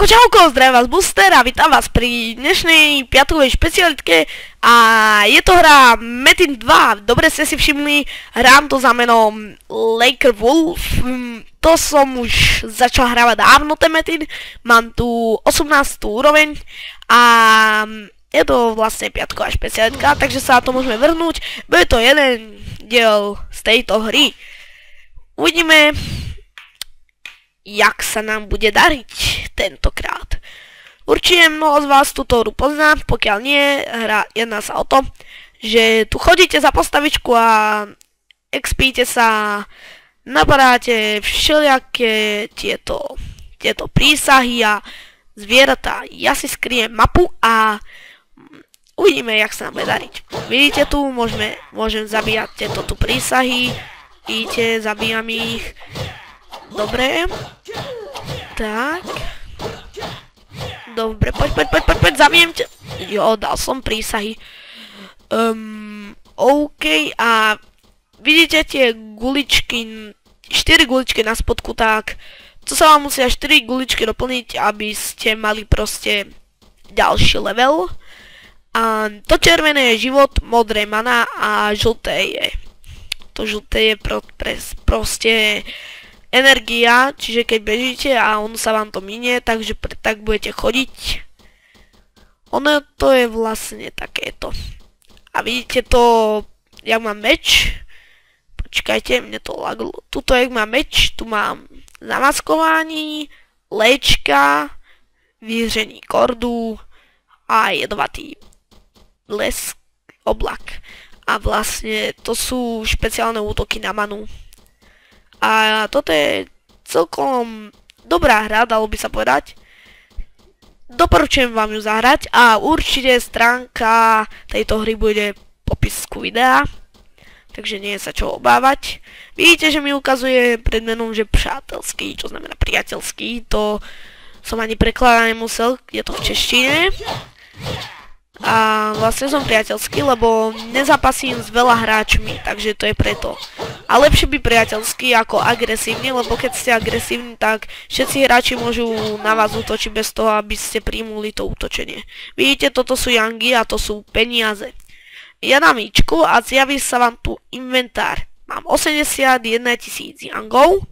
Čauko, zdravím vás Booster a vítam vás pri dnešnej piatkovej špecialitke a je to hra Metin 2. Dobre ste si všimli, hrám to za menom Laker Wolf. To som už začal hrávať dávno ten Metin, mám tu 18. úroveň a je to vlastne piatková špecialitka, takže sa na to môžeme vrhnúť. Bude to jeden diel z tejto hry. Uvidíme, jak sa nám bude dariť tentokrát. Určite mnoho z vás túto hru pozná, pokiaľ nie, jedná sa o to, že tu chodíte za postavičku a expíte sa, napadáte všelijaké tieto prísahy a zvieratá. Ja si skriem mapu a uvidíme, jak sa nám bude dariť. Vidíte tu, môžem zabíjať tieto tu prísahy, vidíte, zabíjam ich. Dobre. Tak. Dobre, poď, zabijem ťa. Jo, dal som prísahy. OK, a vidíte tie guličky, 4 guličky na spodku, tak to sa vám musia 4 guličky doplniť, aby ste mali proste ďalší level. A to červené je život, modré mana a žlté je. To žlté je proste energia, čiže keď bežíte a on sa vám to minie, takže tak budete chodiť. Ono to je vlastne takéto. A vidíte to, jak mám meč. Počkajte, mne to laglo. Tuto, jak mám meč, tu mám zamaskování, léčka, vyhření kordu a jedovatý blesk, oblak. A vlastne to sú špeciálne útoky na manu. A toto je celkom dobrá hra, dalo by sa povedať. Doporučujem vám ju zahrať a určite stránka tejto hry bude v popisku videa. Takže nie je sa čo obávať. Vidíte, že mi ukazuje pred menom, že přátelský, čo znamená priateľský. To som ani prekladať nemusel, je to v češtine. A vlastne som priateľský, lebo nezapasím s veľa hráčmi, takže to je preto. A lepšie byť priateľský ako agresívny, lebo keď ste agresívni, tak všetci hráči môžu na vás útočiť bez toho, aby ste príjmuli to útočenie. Vidíte, toto sú yangy a to sú peniaze. Ja dám ičku a zjaví sa vám tu inventár. Mám 81 000 yangov.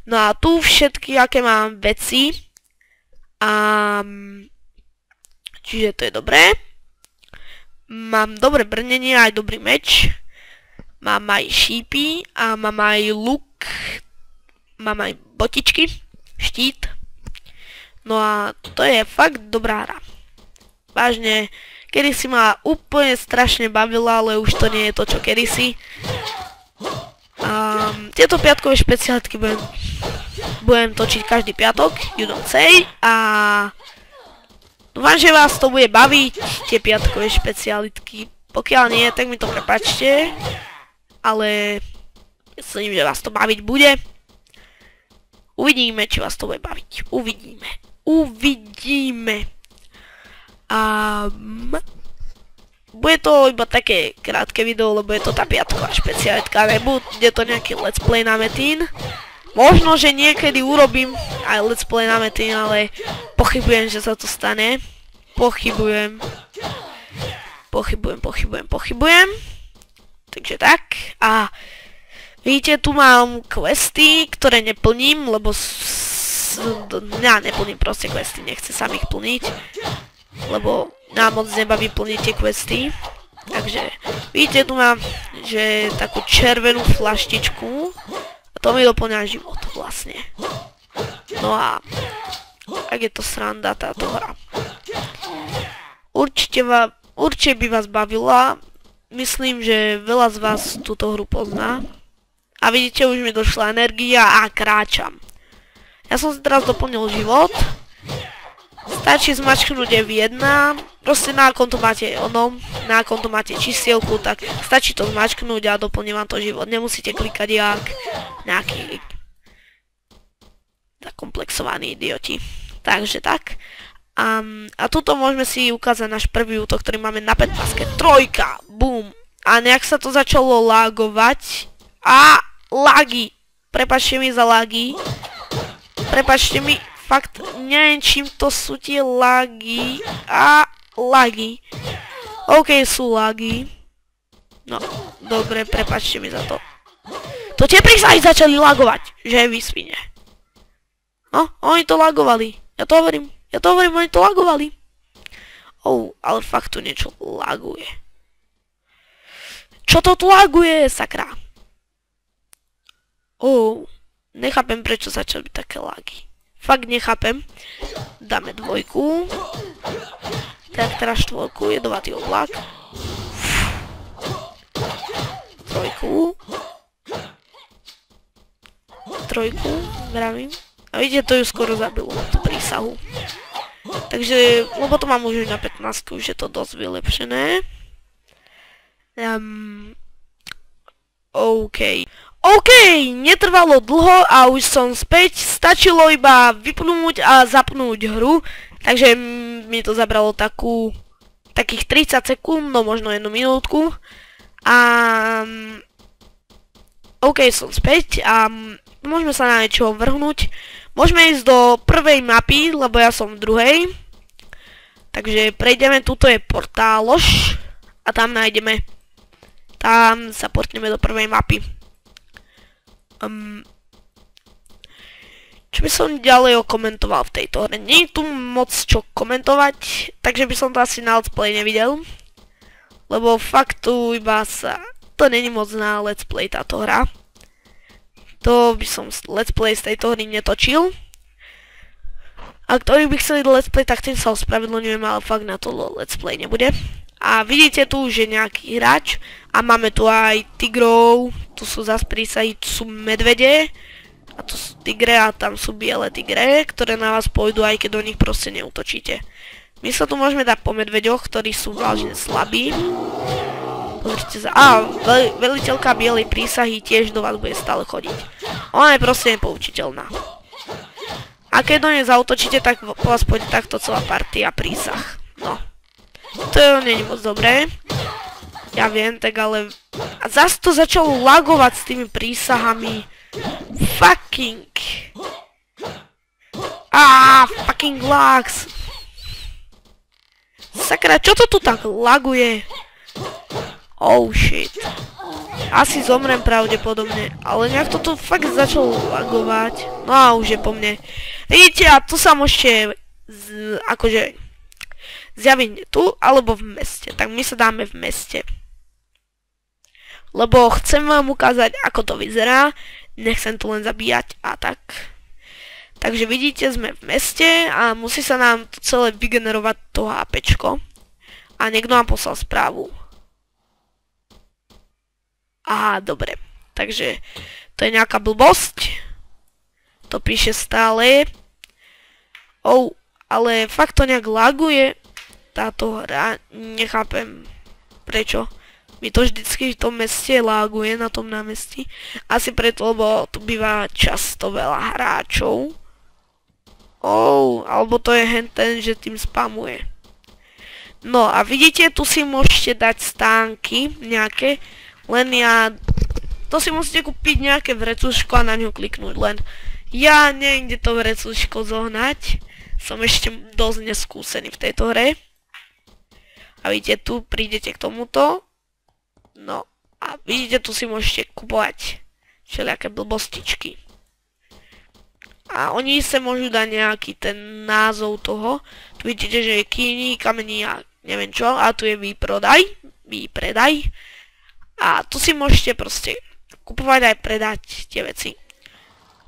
No a tu všetky, aké mám veci. Čiže to je dobré. Mám dobré brnenie, aj dobrý meč. Mám aj šípy a mám aj luk. Mám aj botičky, štít. No a to je fakt dobrá hra. Vážne, kedysi ma úplne strašne bavila, ale už to nie je to, čo kedysi. Tieto piatkové špecialitky budem točiť každý piatok, you don't say. A dúfam, že vás to bude baviť, tie piatkové špecialitky. Pokiaľ nie, tak mi to prepáčte. Ale myslím, že vás to baviť bude. Uvidíme, či vás to bude baviť. Uvidíme. Bude to iba také krátke video, lebo je to tá piatková špecialitka. Nebude to nejaký let's play na Metin. Možno, že niekedy urobím aj let's play na Metin, ale pochybujem, že sa to stane. Pochybujem. Takže tak. A vidíte, tu mám questy, ktoré neplním, lebo ja neplním proste questy, nechce sa ich plniť. Lebo nám moc nebaví plniť tie questy. Takže vidíte, tu mám, že takú červenú flaštičku. A to mi doplňa život vlastne. No a ak je to sranda táto hra. Určite by vás bavila. Myslím, že veľa z vás túto hru pozná. A vidíte, už mi došla energia a kráčam. Ja som si teraz doplnil život. Stačí zmačknúť F1. Proste na konto máte čísielku, tak stačí to zmačknúť a doplní vám to život. Nemusíte klikať jak nejaký zakomplexovaní idioti. Takže tak. A tuto môžeme si ukázať náš prvý útok, ktorý máme na 15. Trojka, boom. A nejak sa to začalo lagovať. A lagy. Prepáčte mi za lagy. Prepáčte mi. fakt neviem, čím to sú tie lagy. A lagy. OK, sú lagy. No, dobre, prepáčte mi za to. To tie prísahy začali lagovať, že vy svine. No, oni to lagovali. Ja to hovorím, oni to lagovali. Ale fakt tu niečo laguje. Čo to tu laguje, sakra? Nechápem, prečo začali byť také lagy. Fakt nechápem. Dáme 2. Tak teraz 4, jedovatý oblak. 3. 3, vravím. A vidíte, to ju skoro zabilo, tú prísahu. Takže, lebo to mám už na 15, už je to dosť vylepšené. OK, netrvalo dlho a už som späť, stačilo iba vypnúť a zapnúť hru, takže mi to zabralo takých 30 sekúnd, no možno 1 minútku. OK, som späť a môžeme sa na niečo vrhnúť. Môžeme ísť do prvej mapy, lebo ja som v druhej. Takže prejdeme, tuto je portálož a tam nájdeme, tam sa portneme do prvej mapy. Čo by som ďalej okomentoval v tejto hre? Nie je tu moc čo komentovať, takže by som to asi na let's play nevidel. Lebo fakt tu iba sa... To není moc na let's play táto hra. To by som let's play z tejto hry netočil. A ktorí by chceli let's play, tak tým sa ospravedlňujem, ale fakt na to let's play nebude. A vidíte tu, že nejaký hráč. A máme tu aj tigrov. Tu sú zase prísahy, tu sú medvede. A tu sú tigre a tam sú biele tigre, ktoré na vás pôjdu, aj keď do nich proste neútočíte. My sa tu môžeme dať po medveďoch, ktorí sú vážne slabí. Pozrite sa. Veliteľka bielej prísahy tiež do vás bude stále chodiť. Ona je proste nepoučiteľná. A keď do nej zautočíte, tak po vás pôjde takto celá partia prísah. No. To nie je moc dobré. Ja viem, tak ale... A zase to začalo lagovať s tými prísahami. Fucking... Fucking lags. Sakra, čo to tu tak laguje? Shit. Asi zomrem pravdepodobne, ale nejak to tu fakt začalo lagovať. No a už je po mne. Vidíte, a tu sa môžete akože zjaviť tu alebo v meste. Tak my sa dáme v meste. Lebo chcem vám ukázať, ako to vyzerá. Nechcem tu len zabíjať a tak. Takže vidíte, sme v meste a musí sa nám to celé vygenerovať to HPčko. A niekto nám poslal správu. Dobre. Takže to je nejaká blbosť. To píše stále. Ale fakt to nejak laguje táto hra. Nechápem prečo. Mi to vždycky v tom meste laguje, na tom námestí. Asi preto, lebo tu býva často veľa hráčov. Alebo to je henten, že tým spamuje. No a vidíte, tu si môžete dať stánky nejaké. Len to si musíte kúpiť nejaké vrecuško a na ňo kliknúť. Len ja neviem, kde to vrecuško zohnať. Som ešte dosť neskúsený v tejto hre. A vidíte, tu prídete k tomuto. No a vidíte, tu si môžete kupovať všelijaké blbostičky. A oni sa môžu dať nejaký ten názov toho. Tu vidíte, že je kýni, kamení a neviem čo. A tu je výpredaj. A tu si môžete proste kupovať aj predať tie veci.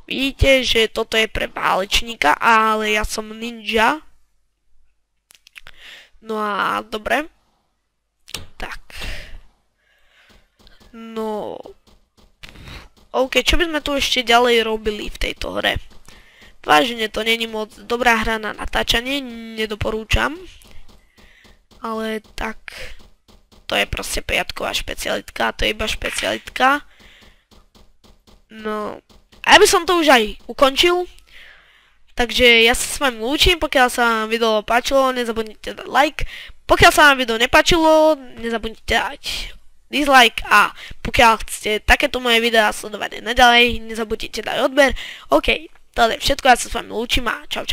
Vidíte, že toto je pre válečníka, ale ja som ninja. No a dobre. Tak. No. OK, čo by sme tu ešte ďalej robili v tejto hre? Vážne, to není moc dobrá hra na natáčanie, nedoporúčam. Ale tak... To je proste piatková špecialitka, to je iba špecialitka. No... A ja by som to už aj ukončil. Takže ja sa s vami lúčim, pokiaľ sa vám video páčilo, nezabudnite dať like. Pokiaľ sa vám video nepáčilo, nezabudnite dať dislike. A pokiaľ chcete takéto moje videá sledovať naďalej, nezabudnite dať odber. OK, to je všetko, ja sa s vami lúčim a čau čau.